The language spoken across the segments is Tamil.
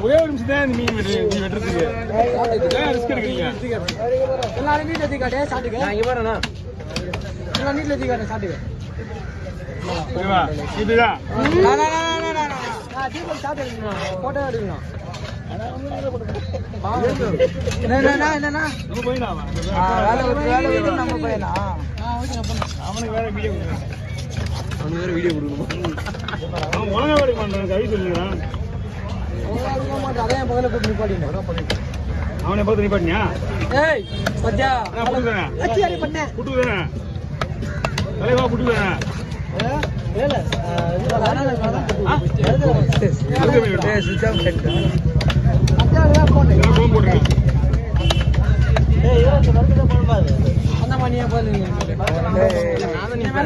ஒரே ஒரு நிமிஷம் தான் மீன் வெட்டுறதுக்கு ரிஸ்க் எடுக்கிறீங்க. எல்லாரும் நீட்ல தீக்காட்டே சாப்பிட்டுக்க. நான் இங்க வரேனா எல்லாம் நீட்ல தீக்காட்டே சாப்பிட்டுக்க. ஓகேவா? இதுதான் தீபம் சாப்பிட்டுருக்கீங்களா? போட்டோ எடுக்கலாம். என்னன்னா நம்ம போயிடலாம். வேலை நம்ம போயிடலாம். அவனுக்கு வேற வீடியோ கொடுக்கணும். அவனுக்கு வேற வீடியோ கொடுக்கணும். அவன் ஒழுங்கா வேலை பண்றான். கவி சொல்லுறான். அதே பக்கத்துல கூட்டு நிப்பாட்டிங்க. அவனை பார்த்து நிப்பாட்டியா? ஏய் பத்தியா நான் புட்டுறேன். அச்சி அடி பண்ணேன். புட்டுறேன். தலைவா புட்டுறேன். ஏல அந்த மணியா போறீங்க.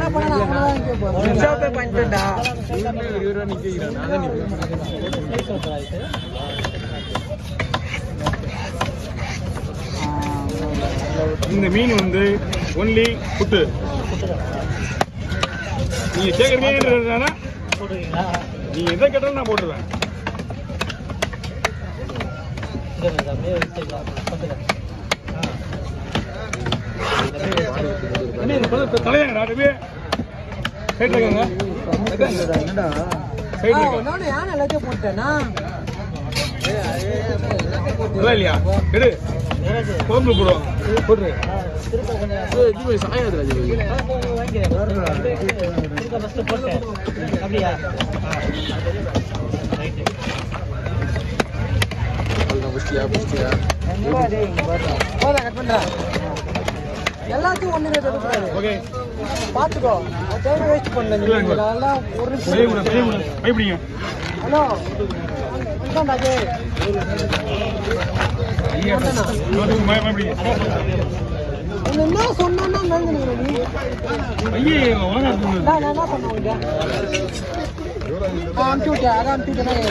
நான் பண்ணா ஸ்விட்ச் ஆஃப் பண்ணிட்டேன்டா. இவரோ நிக்கிறேன். நான் தான் நிக்கிறேன். இந்த மீன் வந்து ஒன்லி புட்டு. நீங்க கேட்கறீங்க, நீங்க எதை கேட்டாலும் நான் போட்டுருவேன். தலையாங்கடா எல்லாத்தையும் போட்டேன்னா இல்லையா? எடு கோம்பு போடுவோம். போட்டு எல்லாத்தையும் ஒண்ணு பாத்துக்கோ. வேஸ்ட் பண்ணல. ஒரு ஹலோ என்ன சொன்னா என்ன சொன்னாங்க? அனுப்பிச்சுட்டேன். அதை அனுப்பிச்சுட்டேன்.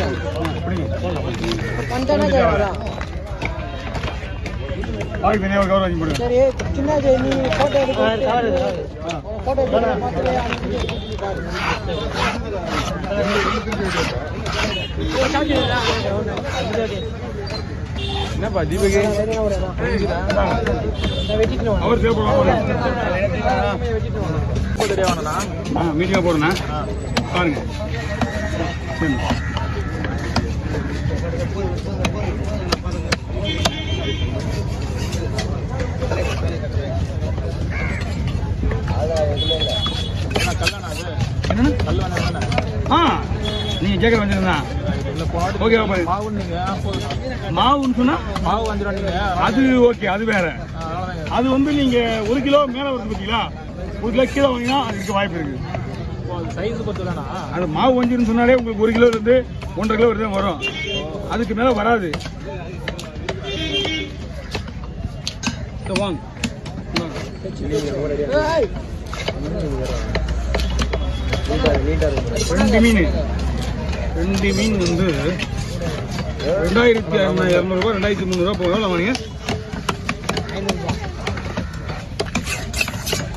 சரி சின்ன நீ போட்டோ என்னப்பா தீபகே மீட்டிங்கா போறேண்ணா பாருங்க. நீங்க கேட்கற வந்திருந்தா ஓகே மாவுன்னு சொன்னா மாவு வந்துடும். அது ஓகே, அது வேற. அது வந்து நீங்க 1 கிலோ மேல வருது பார்த்தீங்களா? 1 கிலோ கீழே வாங்கினா அதுக்கு வாய்ப்பு இருக்கு. அது மாவு வஞ்சிருன்னு சொன்னாலே உங்களுக்கு 1 கிலோ இருந்து 1.5 கிலோ வரைக்கும் வரும். அதுக்கு மேல வராது. வாங்க 2 மீன் வந்து 2200 ரூபாய் 2300 ரூபாய் போகும். வாங்க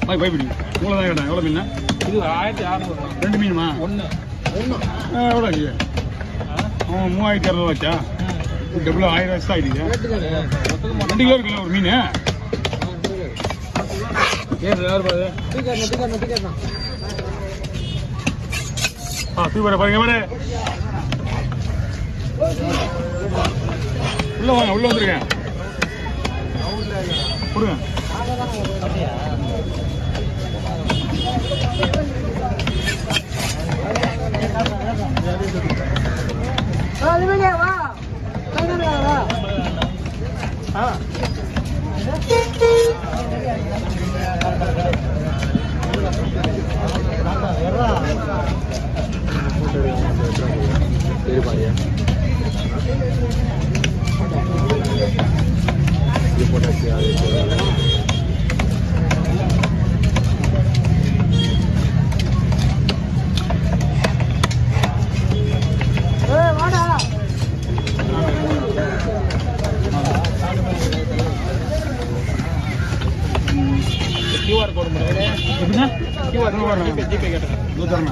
பயப்படி உங்களை தான் கேட்டேன். எவ்வளோ மீன்? இது 1600. 2 மீனுமா? எவ்வளோ இல்லையா? 3200 வச்சா டபுள் 1000 வச்சு தான் ஆயிடுங்க. 2 கிலோ இருக்குல்ல ஒரு மீன். பாருங்க உள்ள வாங்க, உள்ள வந்துருங்க. கொடுங்க. QR கோட் பண்ணுங்க. எப்படின்னா QR கோட் ஜிபே கேட்டேன். தூரமா.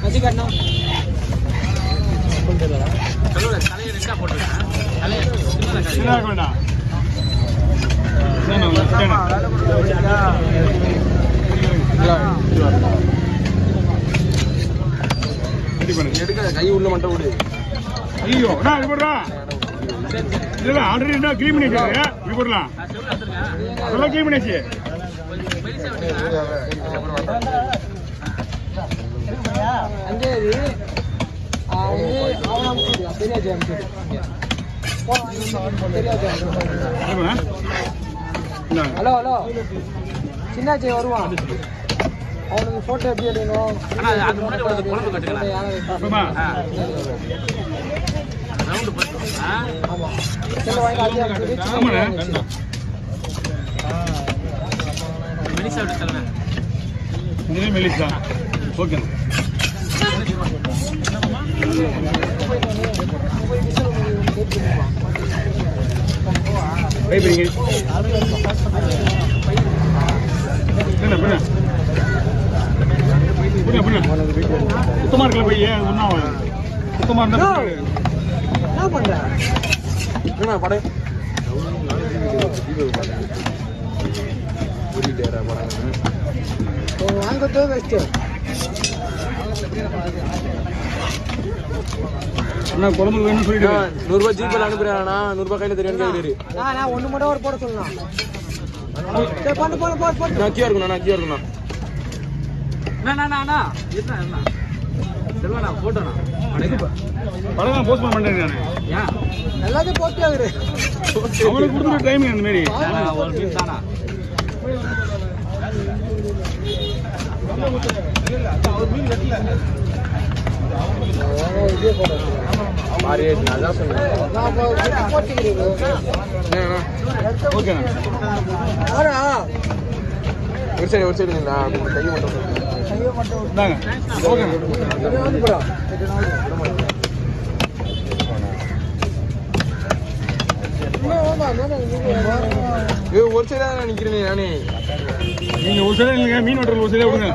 அதி கட்டணும். சின்னதாக வேண்டாம். கை உள்ள மட்டும் விடு. ஐயோ இது போடுறா இல்ல ஆல்ரெடி என்ன கிளீன் பண்ணி வச்சிருக்க இது போடலாம் அதெல்லாம் கிளீன் பண்ணியாச்சு. ஹலோ ஹலோ சின்னாச்சி வருவான். அவனுக்கு போட்டோ எப்படி எடுக்கணும்? மெலிசா ஓகே சுத்தமா இருக்கல போய் ஒன்னா சுத்தமா இருந்தா என்ன பண்ற படை வாங்கத்தோ வெஸ்ட் அண்ணா குழம்பு வேணும்னு சொல்லிட்டு 100 ரூபாய் ஜிபேல அனுப்புறானா 100 ரூபாய் கையில தெரியும் கேக்குறீ. நான் ஒண்ணு மட்டும் ஒரு போட சொல்லலாம். சரி பண்ணு போடு நான் கியூஆர் இருக்குண்ணா அண்ணா என்ன செல்வா நான் போட்டோண்ணா படம் போஸ்ட் பண்றேன் நான் ஏன் எல்லாத்தையும் போட்டு ஆகுது அவனுக்கு கொடுத்துற டைமிங் அந்த மாதிரி ஒரு பீஸ் தானா ஒரு சைடு கையை மட்டும் ஒரு சைடா நிக்கிறேன் நானே. நீங்க ஒரு சைடா இல்லைங்க மீன் வெட்டுறது ஒரு சைடா விடுங்க.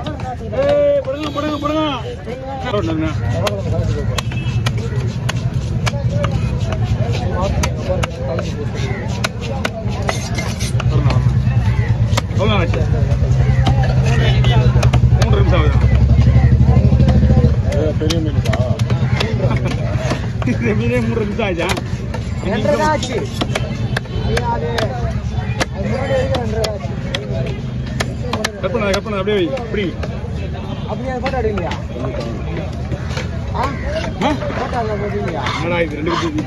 படுங்க எவ்வளோ ஆச்சு? 3 நிமிஷம் ஆகுது. பெரிய மீன் இந்த மீனே 3 நிமிஷம் ஆச்சா? ஆச்சு கட் பண்ண அப்படியே வை இப்படி அப்படியே போட்டோ எடுக்கலையா? போட்டோ போட்டீங்களா? என்னடா இது 2 பேருக்கு